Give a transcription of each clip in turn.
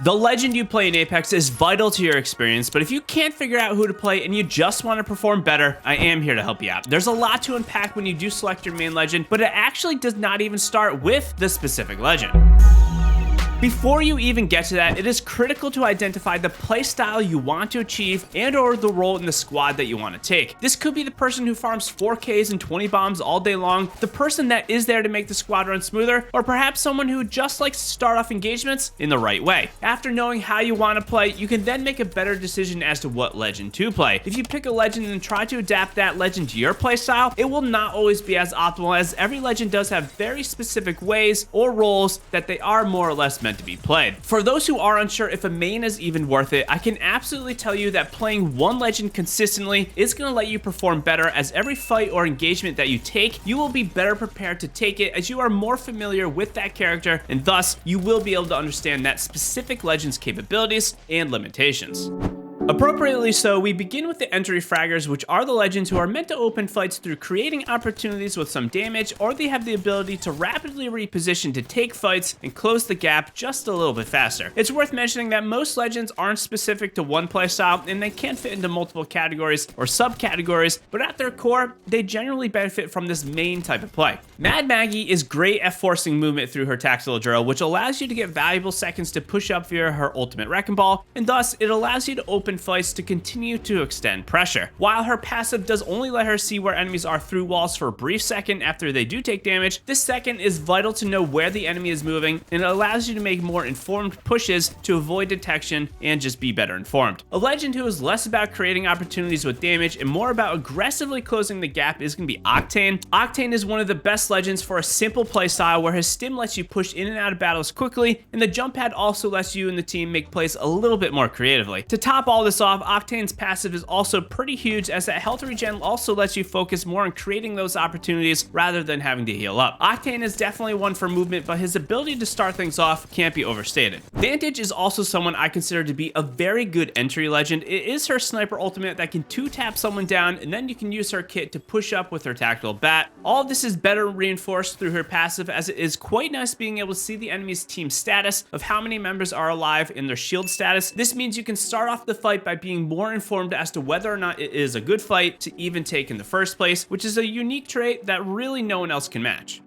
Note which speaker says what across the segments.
Speaker 1: The legend you play in Apex is vital to your experience, but if you can't figure out who to play and you just want to perform better, I am here to help you out. There's a lot to unpack when you do select your main legend, but it actually does not even start with the specific legend. Before you even get to that, it is critical to identify the playstyle you want to achieve and or the role in the squad that you want to take. This could be the person who farms 4Ks and 20 bombs all day long, the person that is there to make the squad run smoother, or perhaps someone who just likes to start off engagements in the right way. After knowing how you want to play, you can then make a better decision as to what legend to play. If you pick a legend and try to adapt that legend to your playstyle, it will not always be as optimal, as every legend does have very specific ways or roles that they are more or less meant to be played. For those who are unsure if a main is even worth it, I can absolutely tell you that playing one legend consistently is going to let you perform better, as every fight or engagement that you take, you will be better prepared to take it as you are more familiar with that character, and thus you will be able to understand that specific legend's capabilities and limitations. Appropriately so, we begin with the entry fraggers, which are the legends who are meant to open fights through creating opportunities with some damage, or they have the ability to rapidly reposition to take fights and close the gap just a little bit faster. It's worth mentioning that most legends aren't specific to one playstyle, and they can fit into multiple categories or subcategories, but at their core, they generally benefit from this main type of play. Mad Maggie is great at forcing movement through her tactical drill, which allows you to get valuable seconds to push up via her ultimate wrecking ball, and thus it allows you to open fights to continue to extend pressure. While her passive does only let her see where enemies are through walls for a brief second after they do take damage, this second is vital to know where the enemy is moving, and it allows you to make more informed pushes to avoid detection and just be better informed. A legend who is less about creating opportunities with damage and more about aggressively closing the gap is going to be Octane. Octane is one of the best legends for a simple playstyle where his stim lets you push in and out of battles quickly, and the jump pad also lets you and the team make plays a little bit more creatively. To top all this off, Octane's passive is also pretty huge, as that health regen also lets you focus more on creating those opportunities rather than having to heal up. Octane is definitely one for movement, but his ability to start things off can't be overstated. Vantage is also someone I consider to be a very good entry legend. It is her sniper ultimate that can 2-tap someone down, and then you can use her kit to push up with her tactical bat. All of this is better reinforced through her passive, as it is quite nice being able to see the enemy's team status of how many members are alive and their shield status. This means you can start off the fight by being more informed as to whether or not it is a good fight to even take in the first place, which is a unique trait that really no one else can match.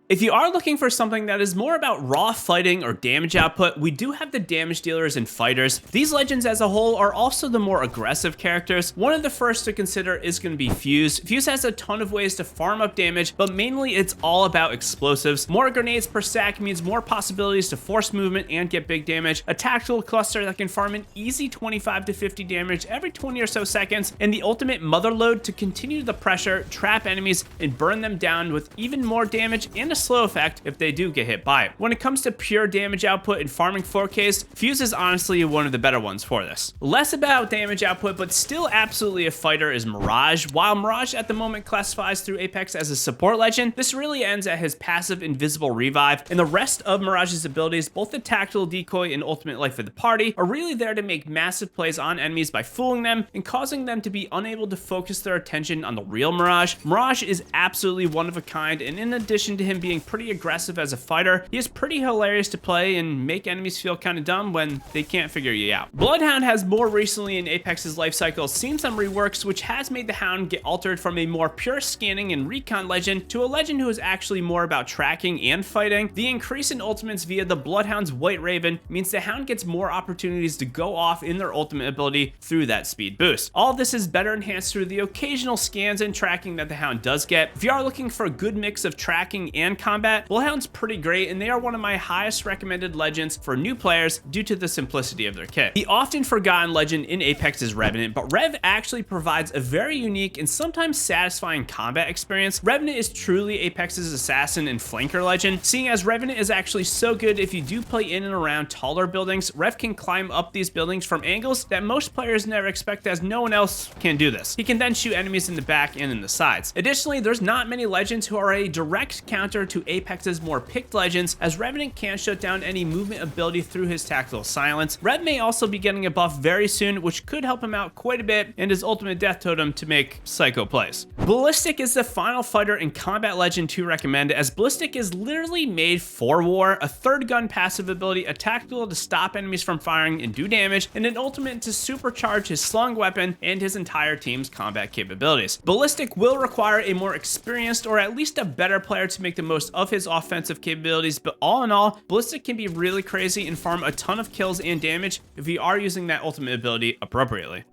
Speaker 1: If you are looking for something that is more about raw fighting or damage output, we do have the damage dealers and fighters. These legends as a whole are also the more aggressive characters. One of the first to consider is going to be Fuse. Fuse has a ton of ways to farm up damage, but mainly it's all about explosives. More grenades per stack means more possibilities to force movement and get big damage. A tactical cluster that can farm an easy 25 to 50 damage every 20 or so seconds, and the ultimate mother load to continue the pressure, trap enemies, and burn them down with even more damage and a slow effect if they do get hit by it. When it comes to pure damage output and farming 4Ks, Fuse is honestly one of the better ones for this. Less about damage output, but still absolutely a fighter, is Mirage. While Mirage at the moment classifies through Apex as a support legend, this really ends at his passive Invisible Revive, and the rest of Mirage's abilities, both the tactical decoy and ultimate life of the party, are really there to make massive plays on enemies by fooling them and causing them to be unable to focus their attention on the real Mirage. Mirage is absolutely one of a kind, and in addition to him being pretty aggressive as a fighter, he is pretty hilarious to play and make enemies feel kind of dumb when they can't figure you out. Bloodhound has more recently in Apex's life cycle seen some reworks, which has made the Hound get altered from a more pure scanning and recon legend to a legend who is actually more about tracking and fighting. The increase in ultimates via the Bloodhound's White Raven means the Hound gets more opportunities to go off in their ultimate ability through that speed boost. All of this is better enhanced through the occasional scans and tracking that the Hound does get. If you are looking for a good mix of tracking and combat, Bloodhound's pretty great, and they are one of my highest recommended legends for new players due to the simplicity of their kit. The often forgotten legend in Apex is Revenant, but Rev actually provides a very unique and sometimes satisfying combat experience. Revenant is truly Apex's assassin and flanker legend, seeing as Revenant is actually so good if you do play in and around taller buildings. Rev can climb up these buildings from angles that most players never expect, as no one else can do this. He can then shoot enemies in the back and in the sides. Additionally, there's not many legends who are a direct counter counter to Apex's more picked legends, as Revenant can shut down any movement ability through his tactical silence. Rev may also be getting a buff very soon, which could help him out quite a bit, and his ultimate death totem to make psycho plays. Ballistic is the final fighter and combat legend to recommend, as Ballistic is literally made for war, a third gun passive ability, a tactical to stop enemies from firing and do damage, and an ultimate to supercharge his slung weapon and his entire team's combat capabilities. Ballistic will require a more experienced or at least a better player to make the most of his offensive capabilities, but all in all, Ballistic can be really crazy and farm a ton of kills and damage if you are using that ultimate ability appropriately.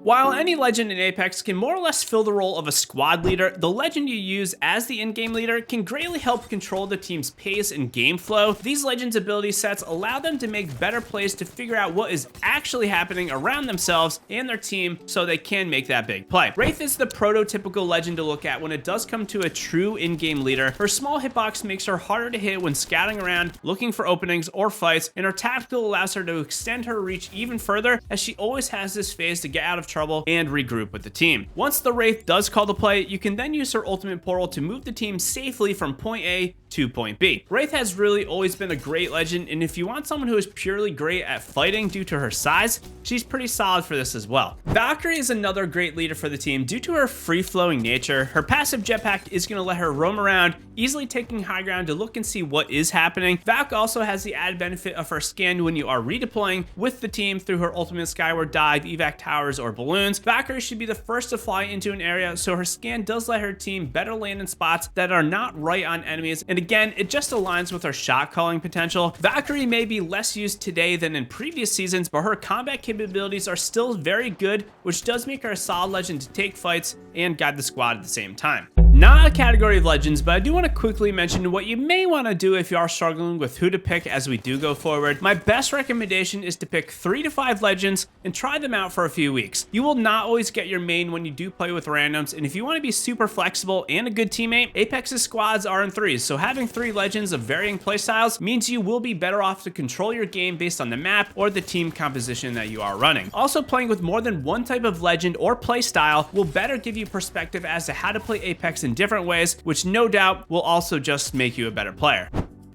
Speaker 1: While any legend in Apex can more or less fill the role of a squad leader, the legend you use as the in-game leader can greatly help control the team's pace and game flow. These legends' ability sets allow them to make better plays to figure out what is actually happening around themselves and their team so they can make that big play. Wraith is the prototypical legend to look at when it does come to a true in-game leader. Her small hitbox makes her harder to hit when scouting around, looking for openings or fights, and her tactical allows her to extend her reach even further, as she always has this phase to get out of trouble and regroup with the team. Once the Wraith does call the play, you can then use her ultimate portal to move the team safely from point A to point B. Wraith has really always been a great legend, and if you want someone who is purely great at fighting due to her size, she's pretty solid for this as well. Valkyrie is another great leader for the team due to her free-flowing nature. Her passive jetpack is going to let her roam around, easily taking high ground to look and see what is happening. Valk also has the added benefit of her scan when you are redeploying with the team through her ultimate skyward dive, evac towers, or balloons. Valkyrie should be the first to fly into an area, so her scan does let her team better land in spots that are not right on enemies, and again, it just aligns with her shot calling potential. Valkyrie may be less used today than in previous seasons, but her combat capabilities are still very good, which does make her a solid legend to take fights and guide the squad at the same time. Not a category of legends, but I do want to quickly mention what you may want to do if you are struggling with who to pick as we do go forward. My best recommendation is to pick 3 to 5 legends and try them out for a few weeks. You will not always get your main when you do play with randoms, and if you want to be super flexible and a good teammate, Apex's squads are in 3s, so having 3 legends of varying playstyles means you will be better off to control your game based on the map or the team composition that you are running. Also, playing with more than one type of legend or playstyle will better give you perspective as to how to play Apex in different ways, which no doubt will also just make you a better player.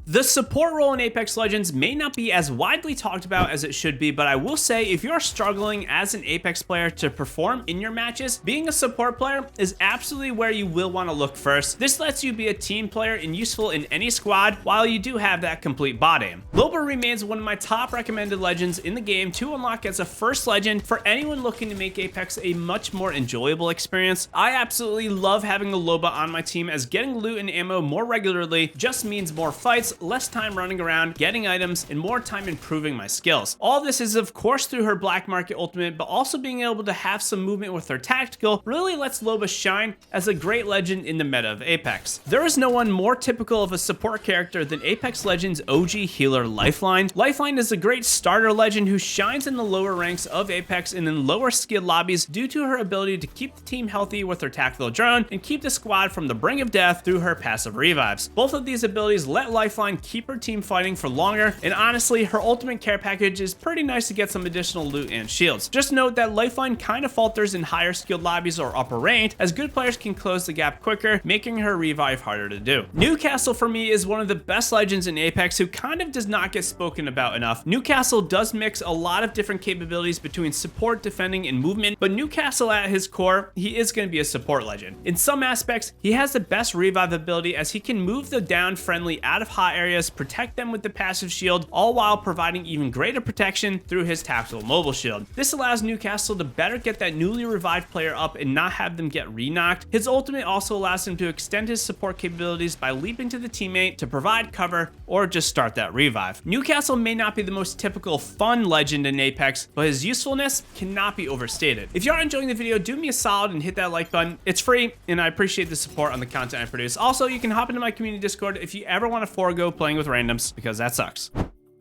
Speaker 1: The support role in Apex Legends may not be as widely talked about as it should be, but I will say if you're struggling as an Apex player to perform in your matches, being a support player is absolutely where you will want to look first. This lets you be a team player and useful in any squad while you do have that complete bot aim. Loba remains one of my top recommended legends in the game to unlock as a first legend for anyone looking to make Apex a much more enjoyable experience. I absolutely love having a Loba on my team, as getting loot and ammo more regularly just means more fights, less time running around, getting items, and more time improving my skills. All this is of course through her black market ultimate, but also being able to have some movement with her tactical really lets Loba shine as a great legend in the meta of Apex. There is no one more typical of a support character than Apex Legends OG healer Lifeline. Lifeline is a great starter legend who shines in the lower ranks of Apex and in lower skill lobbies due to her ability to keep the team healthy with her tactical drone and keep the squad from the brink of death through her passive revives. Both of these abilities let Lifeline keep her team fighting for longer, and honestly, her ultimate care package is pretty nice to get some additional loot and shields. Just note that Lifeline kind of falters in higher skilled lobbies or upper ranked, as good players can close the gap quicker, making her revive harder to do. Newcastle for me is one of the best legends in Apex who kind of does not get spoken about enough. Newcastle does mix a lot of different capabilities between support, defending, and movement, but Newcastle at his core, he is going to be a support legend. In some aspects, he has the best revive ability, as he can move the down friendly out of hot areas, protect them with the passive shield, all while providing even greater protection through his tactical mobile shield. This allows Newcastle to better get that newly revived player up and not have them get re-knocked. His ultimate also allows him to extend his support capabilities by leaping to the teammate to provide cover or just start that revive. Newcastle may not be the most typical fun legend in Apex, but his usefulness cannot be overstated. If you are enjoying the video, do me a solid and hit that like button. It's free, and I appreciate the support on the content I produce. Also, you can hop into my community Discord if you ever want to forego playing with randoms, because that sucks.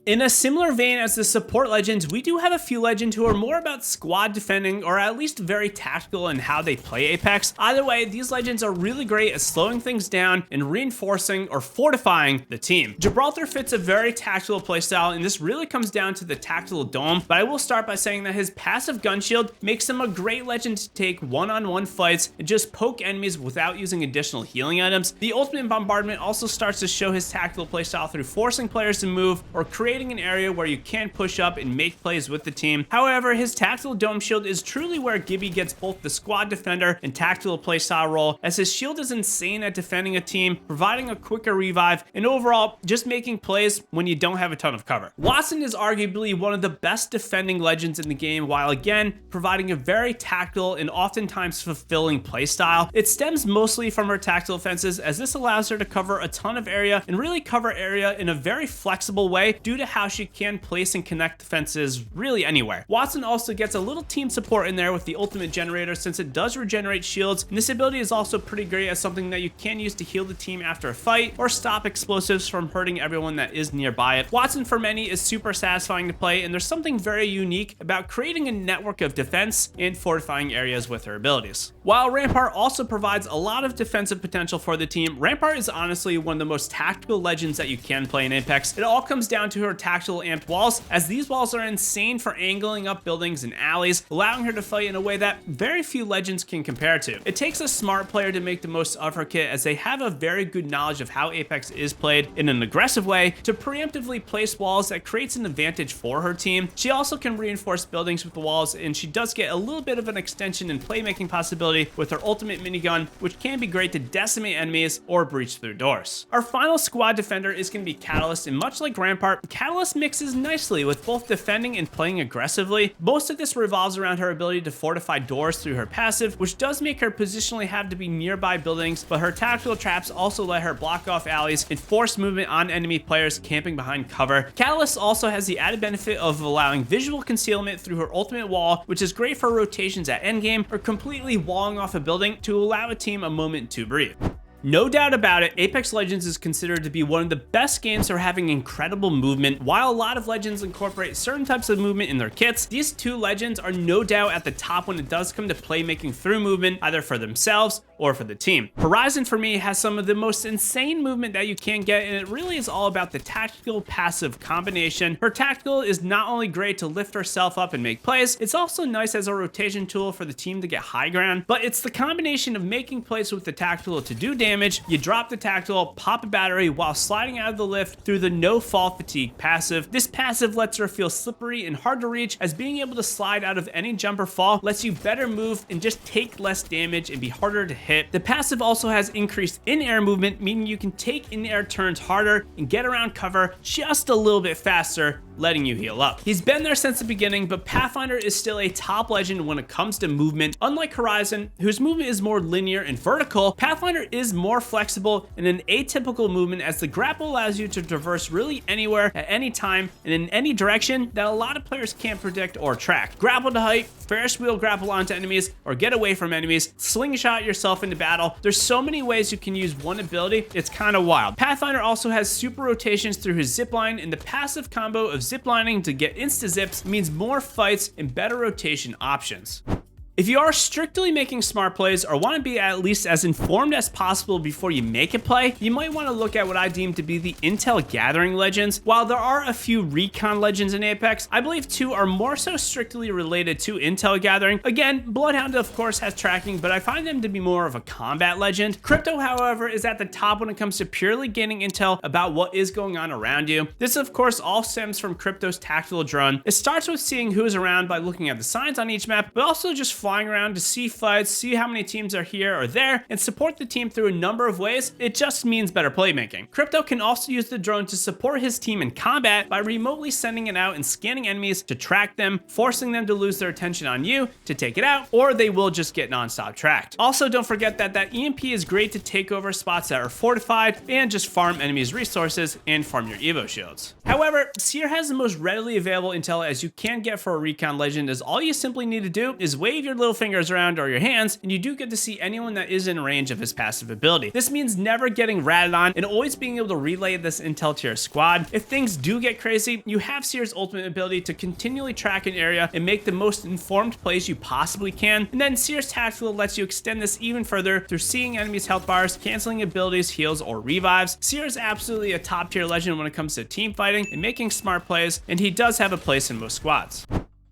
Speaker 1: In a similar vein as the support legends, we do have a few legends who are more about squad defending or at least very tactical in how they play Apex. Either way, these legends are really great at slowing things down and reinforcing or fortifying the team. Gibraltar fits a very tactical playstyle, and this really comes down to the tactical dome, but I will start by saying that his passive gun shield makes him a great legend to take one-on-one fights and just poke enemies without using additional healing items. The ultimate bombardment also starts to show his tactical playstyle through forcing players to move or creating an area where you can push up and make plays with the team. However, his tactical dome shield is truly where Gibby gets both the squad defender and tactical playstyle role, as his shield is insane at defending a team, providing a quicker revive, and overall just making plays when you don't have a ton of cover. Wattson is arguably one of the best defending legends in the game, while again providing a very tactical and oftentimes fulfilling playstyle. It stems mostly from her tactical fences, as this allows her to cover a ton of area and really cover area in a very flexible way due to how she can place and connect fences really anywhere. Wattson also gets a little team support in there with the ultimate generator, since it does regenerate shields, and this ability is also pretty great as something that you can use to heal the team after a fight or stop explosives from hurting everyone that is nearby it. Wattson for many is super satisfying to play, and there's something very unique about creating a network of defense and fortifying areas with her abilities. While Rampart also provides a lot of defensive potential for the team, Rampart is honestly one of the most tactical legends that you can play in Apex. It all comes down to her tactical amped walls, as these walls are insane for angling up buildings and alleys, allowing her to fight in a way that very few legends can compare to. It takes a smart player to make the most of her kit, as they have a very good knowledge of how Apex is played in an aggressive way to preemptively place walls that creates an advantage for her team. She also can reinforce buildings with the walls, and she does get a little bit of an extension in playmaking possibility with her ultimate minigun, which can be great to decimate enemies or breach through doors. Our final squad defender is going to be Catalyst, and much like Rampart, Catalyst mixes nicely with both defending and playing aggressively. Most of this revolves around her ability to fortify doors through her passive, which does make her positionally have to be nearby buildings, but her tactical traps also let her block off alleys and force movement on enemy players camping behind cover. Catalyst also has the added benefit of allowing visual concealment through her ultimate wall, which is great for rotations at endgame or completely walling off a building to allow a team a moment to breathe. No doubt about it, Apex Legends is considered to be one of the best games for having incredible movement. While a lot of legends incorporate certain types of movement in their kits, these two legends are no doubt at the top when it does come to playmaking through movement, either for themselves or for the team. Horizon for me has some of the most insane movement that you can get, and it really is all about the tactical passive combination. Her tactical is not only great to lift herself up and make plays, it's also nice as a rotation tool for the team to get high ground, but it's the combination of making plays with the tactical to do damage. You drop the tactical, pop a battery while sliding out of the lift through the no fall fatigue passive. This passive lets her feel slippery and hard to reach, as being able to slide out of any jump or fall lets you better move and just take less damage and be harder to hit. The passive also has increased in-air movement, meaning you can take in-air turns harder and get around cover just a little bit faster, letting you heal up. He's been there since the beginning, but Pathfinder is still a top legend when it comes to movement. Unlike Horizon, whose movement is more linear and vertical, Pathfinder is more flexible in an atypical movement, as the grapple allows you to traverse really anywhere at any time and in any direction that a lot of players can't predict or track. Grapple to height, Ferris wheel grapple onto enemies, or get away from enemies, slingshot yourself into battle. There's so many ways you can use one ability, it's kind of wild. Pathfinder also has super rotations through his zipline, and the passive combo of ziplining to get insta zips means more fights and better rotation options. If you are strictly making smart plays or want to be at least as informed as possible before you make a play, you might want to look at what I deem to be the intel gathering legends. While there are a few recon legends in Apex, I believe two are more so strictly related to intel gathering. Again, Bloodhound of course has tracking, but I find them to be more of a combat legend. Crypto, however, is at the top when it comes to purely gaining intel about what is going on around you. This of course all stems from Crypto's tactical drone. It starts with seeing who is around by looking at the signs on each map, but also just flying around to see fights, see how many teams are here or there, and support the team through a number of ways. It just means better playmaking. Crypto can also use the drone to support his team in combat by remotely sending it out and scanning enemies to track them, forcing them to lose their attention on you to take it out, or they will just get non-stop tracked. Also, don't forget that EMP is great to take over spots that are fortified and just farm enemies' resources and farm your Evo shields. However, Seer has the most readily available intel as you can get for a recon legend, as all you simply need to do is wave your little fingers around or your hands, and you do get to see anyone that is in range of his passive ability. This means never getting ratted on and always being able to relay this intel to your squad. If things do get crazy, you have Seer's ultimate ability to continually track an area and make the most informed plays you possibly can, and then Seer's tactical lets you extend this even further through seeing enemies' health bars, canceling abilities, heals, or revives. Seer is absolutely a top tier legend when it comes to team fighting and making smart plays, and he does have a place in most squads.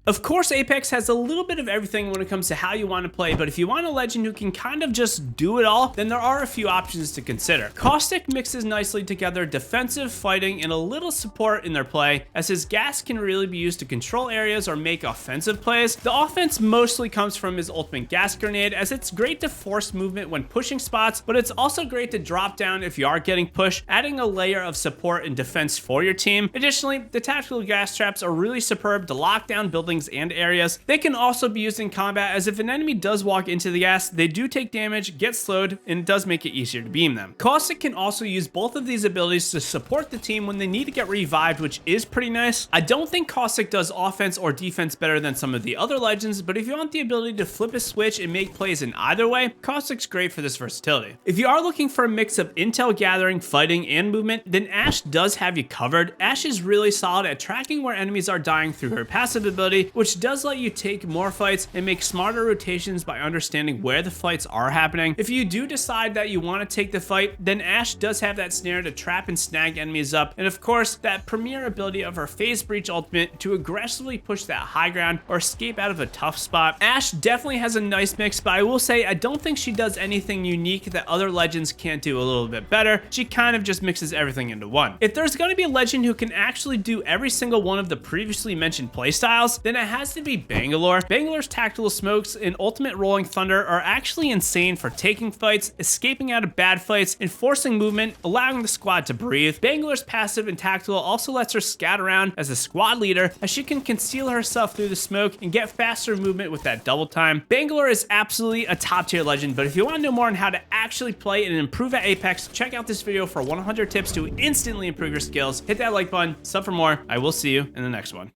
Speaker 1: Of course, Apex has a little bit of everything when it comes to how you want to play, but if you want a legend who can kind of just do it all, then there are a few options to consider. Caustic mixes nicely together defensive, fighting, and a little support in their play, as his gas can really be used to control areas or make offensive plays. The offense mostly comes from his ultimate gas grenade, as it's great to force movement when pushing spots, but it's also great to drop down if you are getting pushed, adding a layer of support and defense for your team. Additionally, the tactical gas traps are really superb to lock down buildings and areas. They can also be used in combat, as if an enemy does walk into the gas, they do take damage, get slowed, and it does make it easier to beam them. Caustic can also use both of these abilities to support the team when they need to get revived, which is pretty nice. I don't think Caustic does offense or defense better than some of the other legends, but if you want the ability to flip a switch and make plays in either way, Caustic's great for this versatility. If you are looking for a mix of intel gathering, fighting, and movement, then Ashe does have you covered. Ashe is really solid at tracking where enemies are dying through her passive ability, which does let you take more fights and make smarter rotations by understanding where the fights are happening. If you do decide that you want to take the fight, then Ashe does have that snare to trap and snag enemies up, and of course, that premier ability of her phase breach ultimate to aggressively push that high ground or escape out of a tough spot. Ashe definitely has a nice mix, but I will say I don't think she does anything unique that other legends can't do a little bit better. She kind of just mixes everything into one. If there's going to be a legend who can actually do every single one of the previously mentioned playstyles, then it has to be Bangalore. Bangalore's tactical smokes and ultimate rolling thunder are actually insane for taking fights, escaping out of bad fights, and forcing movement, allowing the squad to breathe. Bangalore's passive and tactical also lets her scout around as a squad leader, as she can conceal herself through the smoke and get faster movement with that double time. Bangalore is absolutely a top tier legend, but if you want to know more on how to actually play and improve at Apex, check out this video for 100 tips to instantly improve your skills. Hit that like button, sub for more. I will see you in the next one.